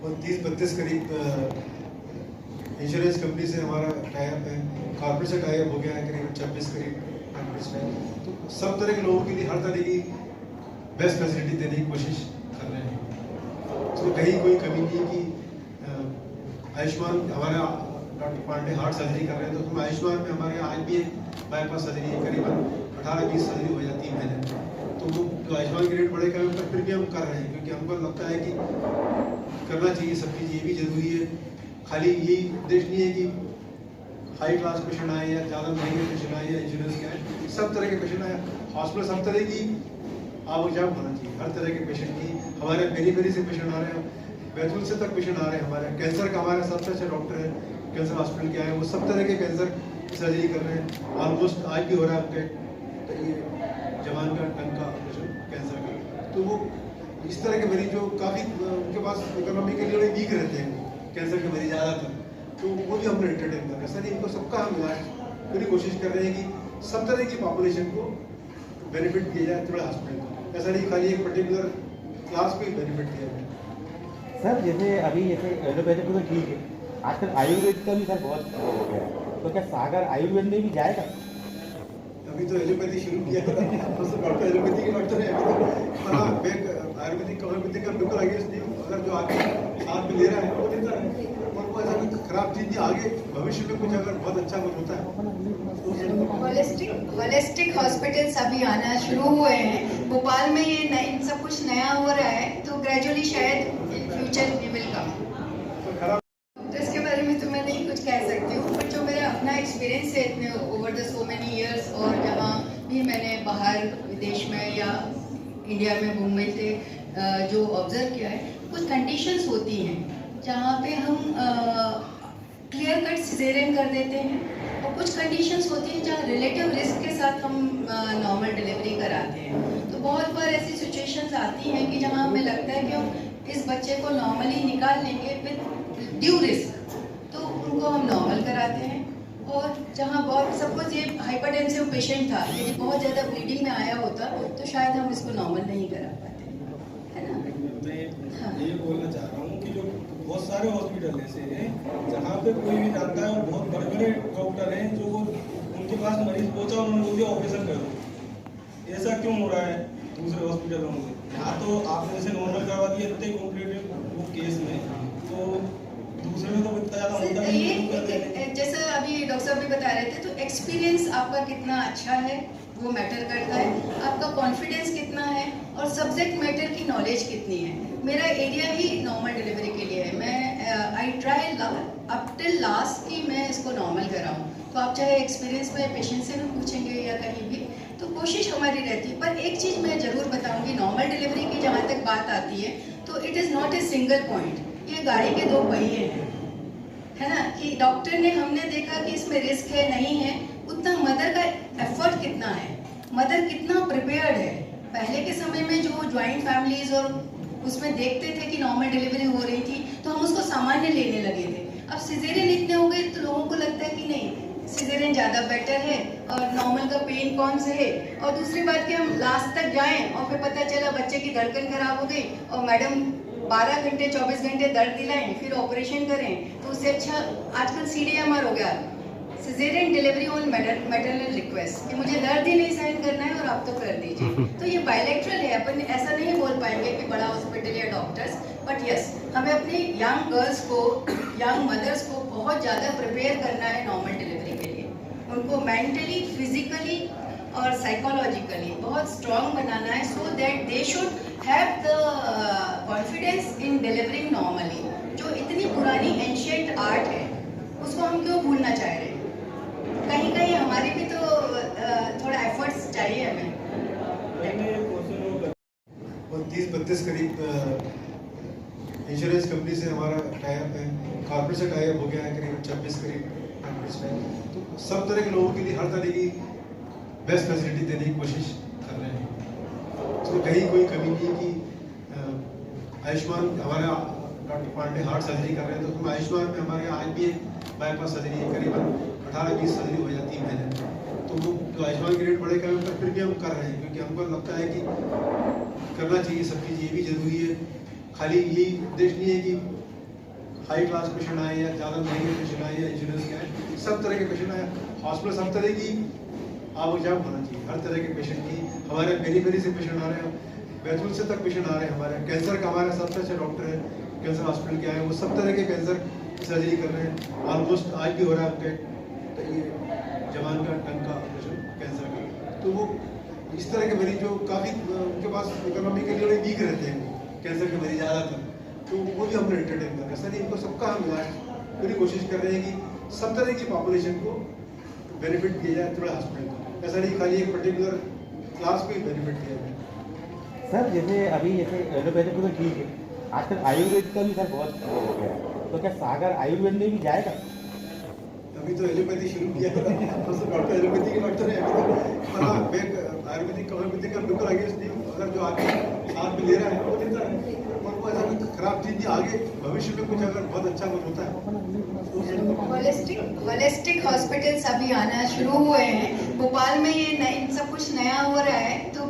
और 30-32 करीब insurance company से हमारा टाइप है, कॉर्पोरेट से टाइप हो गया है करीब 26 करीब कॉर्पोरेट। तो सब तरह के लोगों के लिए हर तरह की बेस्ट फैसिलिटी देने की कोशिश कर रहे हैं। तो कहीं कोई कमी नहीं है कि आयुष्मान हमारा डॉक्टर पांडे हार्ट सर्जरी कर रहे हैं, तो हम आयुष्मान में हमारे यहाँ आज भी एक बाईपास सर्जरी है, करीबन 18-20 सर्जरी हो जाती है महीने। तो वो जो आयुष्मान की रेट बढ़ेगा पर फिर भी हम कर रहे हैं, क्योंकि हमको लगता है कि करना चाहिए सब चीज़, ये भी जरूरी है। खाली यही उद्देश्य नहीं है कि हाई क्लास पेशेंट आए या ज़्यादा महंगे पेशेंट आए या इंश्योरेंस के आए, सब तरह के पेशेंट आए। हॉस्पिटल सब तरह की आवाजाही होना चाहिए, हर तरह के पेशेंट की। हमारे पेरी से पेशेंट आ रहे हैं, बैतूल से तक पेशेंट आ रहे हैं। हमारे कैंसर का हमारे सबसे अच्छे डॉक्टर है कैंसर हॉस्पिटल के आए, वो सब तरह के कैंसर सर्जरी कर रहे हैं। ऑलमोस्ट आज भी हो रहा है उनके, तो ये जवान का टंग का ऑपरेशन कैंसर का। तो वो इस तरह के मरीज जो काफ़ी उनके पास इकोनॉमिकली वीक रहते हैं, कैंसर के मरीज ज़्यादातर, तो वो भी हमने एंटरटेन कर रहे हैं। सर इनको सबका हम इलाज पूरी कोशिश कर रहे हैं कि सब तरह की पॉपुलेशन को बेनिफिट दिया जाए थोड़ा हॉस्पिटल को, ऐसा नहीं खाली एक पर्टिकुलर क्लास को ही बेनिफिट दिया जाए। सर जैसे अभी जैसे एलोपैथिक तो ठीक है, आजकल आयुर्वेद का भी सर बहुत हो गया है, तो क्या सागर आयुर्वेद में भी जाएगा? अभी तो एलोपैथी शुरू किया है, तो डॉक्टर एलोपैथी के डॉक्टर है अभी तो। हाँ, आयुर्वेदिक होम्योपैथिक का बिल्कुल अगेंस्ट नहीं, अगर जो आगे साथ में ले रहा है वो लेता है, और वो ऐसा कोई खराब चीज़ नहीं। आगे भविष्य में कुछ अगर बहुत अच्छा कुछ होता है। होलिस्टिक हॉस्पिटल्स अभी आना शुरू हुए हैं भोपाल में, ये सब कुछ नया हो रहा है, तो ग्रेजुअली शायद in future we will come. इसके बारे में तो मैं नहीं कुछ कह सकती हूँ, बट जो मेरा अपना एक्सपीरियंस है इतने over the so many years, और जहाँ भी मैंने बाहर विदेश में या इंडिया में मुंबई से जो ऑब्जर्व किया है, कुछ कंडीशंस होती हैं जहाँ पे हम क्लियर कट सिजेरियन कर देते हैं, और कुछ कंडीशंस होती हैं जहाँ रिलेटिव रिस्क के साथ हम नॉर्मल डिलीवरी कराते हैं। तो बहुत बार ऐसी सिचुएशंस आती हैं कि जहाँ हमें लगता है कि हम इस बच्चे को नॉर्मली निकाल लेंगे विद ड्यू रिस्क, तो उनको हम नॉर्मल कराते हैं। और जहाँ बहुत सपोज ये हाइपरटेंसिव पेशेंट था, यदि बहुत ज़्यादा ब्लीडिंग में आया होता तो शायद हम इसको नॉर्मल नहीं करा पाते, है ना। मैं ये बोलना चाह रहा हूँ कि जो बहुत सारे हॉस्पिटल ऐसे हैं जहाँ पे कोई भी जाता है और बहुत बड़े बड़े डॉक्टर हैं जो उनके पास मरीज पहुँचा उन्होंने बोल दिया ऑपरेशन करो। ऐसा क्यों हो रहा है दूसरे हॉस्पिटलों में? यहाँ तो आपने जैसे नॉर्मल करवा दिया इतने कॉम्प्लीट वो केस में, तो दूसरे में तो इतना ज़्यादा होता ये जैसा अभी डॉक्टर साहब भी बता रहे थे, तो एक्सपीरियंस आपका कितना अच्छा है वो मैटर करता है, आपका कॉन्फिडेंस कितना है, और सब्जेक्ट मैटर की नॉलेज कितनी है। मेरा एरिया ही नॉर्मल डिलीवरी के लिए है, मैं I try up till last कि मैं इसको नॉर्मल कराऊं। तो आप चाहे एक्सपीरियंस में पेशेंट से भी पूछेंगे या कहीं भी, तो कोशिश हमारी रहती है। पर एक चीज़ मैं ज़रूर बताऊंगी, नॉर्मल डिलीवरी की जहाँ तक बात आती है, तो it is not a single point, ये गाड़ी के दो पहिए हैं, है ना। कि डॉक्टर ने हमने देखा कि इसमें रिस्क है नहीं है, उतना मदर का एफर्ट कितना है, मदर कितना प्रिपेयर्ड है। पहले के समय में जो ज्वाइंट फैमिलीज और उसमें देखते थे कि नॉर्मल डिलीवरी हो रही थी तो हम उसको सामान्य लेने लगे थे। अब सिजेरियन इतने हो गए तो लोगों को लगता है कि नहीं सिजेरियन ज़्यादा बेटर है और नॉर्मल का पेन कौन से है। और दूसरी बात कि हम लास्ट तक जाएं और फिर पता चला बच्चे की धड़कन खराब हो गई और मैडम 12 घंटे 24 घंटे दर्द दिलाएं फिर ऑपरेशन करें, तो उससे अच्छा आजकल CDMR हो गया, caesarean delivery on maternal request, कि मुझे दर्द ही नहीं सहन करना है और आप तो कर दीजिए। तो ये बायलैटरल है, अपन ऐसा नहीं बोल पाएंगे कि बड़ा हॉस्पिटल या डॉक्टर्स, बट यस हमें अपनी यंग गर्ल्स को, यंग मदर्स को बहुत ज़्यादा प्रिपेयर करना है नॉर्मल डिलीवरी के लिए। उनको मेंटली, फिजिकली और साइकोलॉजिकली बहुत स्ट्रॉन्ग बनाना है, so that they should have the confidence in delivering normally. जो इतनी पुरानी एंशिएंट आर्ट है उसको हम क्यों भूलना चाह रहे हैं? कहीं कहीं हमारी भी तो थोड़ा एफर्ट्स चाहिए हमें। और 30-32 करीब इंश्योरेंस कंपनी से हमारा टाइप है, कॉर्पोरेट से टाइप हो गया है करीब 26 करीब कॉर्पोरेट। तो सब तरह के लोगों के लिए हर तरह की बेस्ट फैसिलिटी देने की कोशिश कर रहे हैं। तो कहीं कोई कमी नहीं है कि आयुष्मान हमारा डॉक्टर पांडे हार्ट सर्जरी कर रहे हैं, तो हम आयुष्मान में हमारे यहाँ आज भी एक बाईपास सर्जरी है, करीबन 18-20 सर्जरी हो जाती है महीने। तो वो जो आयुष्मान की रेट बढ़ेगा पर फिर भी हम कर रहे हैं, क्योंकि हमको लगता है कि करना चाहिए सब चीज़, ये भी जरूरी है। खाली यही उद्देश्य नहीं है कि हाई क्लास पेशेंट आए या ज़्यादा महंगे पेशेंट आए या इंश्योरेंस के आए, सब तरह के पेशेंट आए। हॉस्पिटल सब तरह की आवक-जावक होना चाहिए, हर तरह के पेशेंट की। हमारे पेरी से पेशेंट आ रहे हैं, बैतूल से तक पेशेंट आ रहे हैं हमारे। कैंसर का हमारा सबसे अच्छा डॉक्टर है कैंसर हॉस्पिटल के आए, वो सब तरह के कैंसर की सर्जरी कर रहे हैं। ऑलमोस्ट आज भी हो रहा है उनके तो ये जवान का टंग का ऑपरेशन कैंसर का। तो वो इस तरह के मरीज जो काफ़ी उनके पास इकोनॉमिकली वीक रहते हैं, कैंसर के मरीज ज़्यादातर, तो वो भी हमने एंटरटेन कर। ऐसा नहीं, इनको सबका हम इलाज पूरी कोशिश कर रहे हैं कि सब तरह की पॉपुलेशन को बेनिफिट दिया जाए थोड़ा हॉस्पिटल का। ऐसा नहीं खाली एक पर्टिकुलर क्लास को ही बेनिफिट दिया जाए। सर जैसे अभी जैसे एलोपैथिक तो ठीक है, आजकल आयुर्वेद का भी सर बहुत वो हो गया है, तो क्या सागर आयुर्वेद में भी जाएगा? अभी तो एलोपैथी शुरू किया है, तो डॉक्टर एलोपैथी के डॉक्टर है अभी तो। मतलब मैं आयुर्वेदिक होम्योपैथिक का बिल्कुल अगेंस्ट नहीं हूँ। अगर जो आगे साथ में ले रहा है वो लेता है, और वो ऐसा कोई खराब चीज़ नहीं। आगे भविष्य में कुछ अगर बहुत अच्छा कुछ होता है होलिस्टिक हॉस्पिटल्स अभी आना शुरू हुए हैं भोपाल में। ये सब कुछ नया हो रहा है, तो